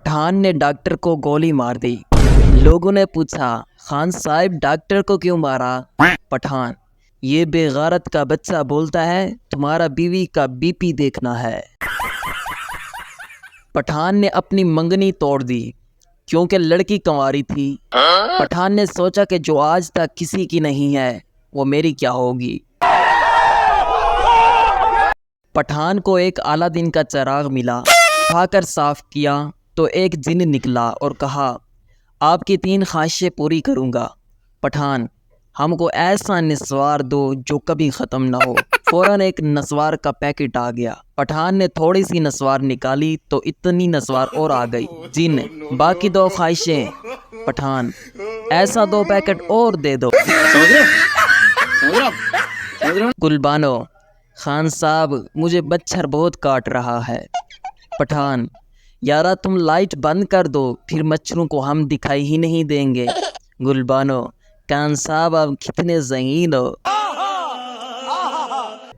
پٹھان نے ڈاکٹر کو گولی مار دی۔ لوگوں نے پوچھا خان صاحب ڈاکٹر کو کیوں مارا؟ پٹھان: یہ بے غیرت کا بچہ بولتا ہے تمہارا بیوی کا بی پی دیکھنا ہے۔ پٹھان نے اپنی منگنی توڑ دی کیونکہ لڑکی کنواری تھی۔ پٹھان نے سوچا کہ جو آج تک کسی کی نہیں ہے وہ میری کیا ہوگی۔ پٹھان کو ایک اعلیٰ دن کا چراغ ملا، اٹھا کر صاف کیا تو ایک جن نکلا اور کہا آپ کی 3 خواہشیں پوری کروں گا۔ پٹھان: ہم کو ایسا نسوار دو جو کبھی ختم نہ ہو۔ فوراً ایک نسوار کا پیکٹ آ گیا۔ پٹھان نے تھوڑی سی نسوار نکالی تو اتنی نسوار اور آ گئی۔ جن: باقی 2 خواہشیں۔ پٹھان: ایسا 2 پیکٹ اور دے دو۔ گلبانو: خان صاحب مجھے مچھر بہت کاٹ رہا ہے۔ پٹھان: یارا تم لائٹ بند کر دو پھر مچھروں کو ہم دکھائی ہی نہیں دیں گے۔ گلبانو: خان صاحب آپ کتنے ذہین ہو۔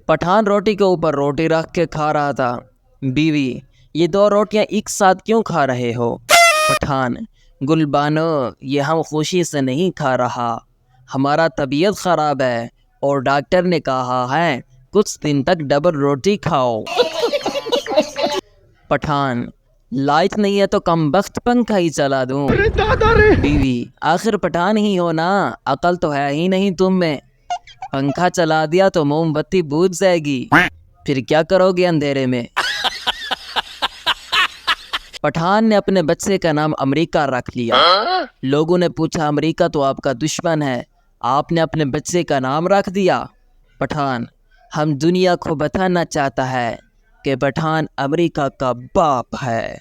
پٹھان روٹی کے اوپر روٹی رکھ کے کھا رہا تھا۔ بیوی: یہ 2 روٹیاں ایک ساتھ کیوں کھا رہے ہو؟ پٹھان: گلبانو یہ ہم خوشی سے نہیں کھا رہا، ہمارا طبیعت خراب ہے اور ڈاکٹر نے کہا ہے کچھ دن تک ڈبل روٹی کھاؤ۔ پٹھان: لائٹ نہیں ہے تو کم بخت پنکھا ہی چلا دوں۔ بیوی: آخر پٹھان ہی ہو نا، عقل تو ہے ہی نہیں تم میں، پنکھا چلا دیا تو موم بتی بجھ جائے گی، پھر کیا کرو گے اندھیرے میں؟ پٹھان نے اپنے بچے کا نام امریکہ رکھ لیا۔ لوگوں نے پوچھا امریکہ تو آپ کا دشمن ہے، آپ نے اپنے بچے کا نام رکھ دیا۔ پٹھان: ہم دنیا کو بتانا چاہتا ہے کہ پٹھان امریکہ کا باپ ہے۔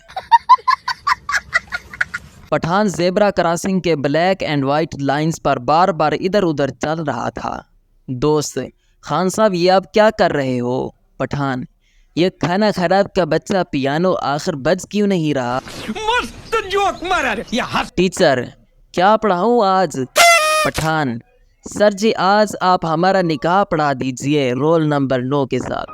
پٹھان زیبرا کراسنگ کے بلیک اینڈ وائٹ لائنز پر بار بار ادھر ادھر چل رہا تھا۔ دوست: خان صاحب یہ آپ کیا کر رہے ہو؟ پٹھان: یہ کھانا خراب کا بچہ پیانو آخر بج کیوں نہیں رہا؟ مست جوک مارا رے۔ ٹیچر: کیا پڑھاؤں آج؟ پٹھان: سر جی آج آپ ہمارا نکاح پڑھا دیجئے رول نمبر 9 کے ساتھ۔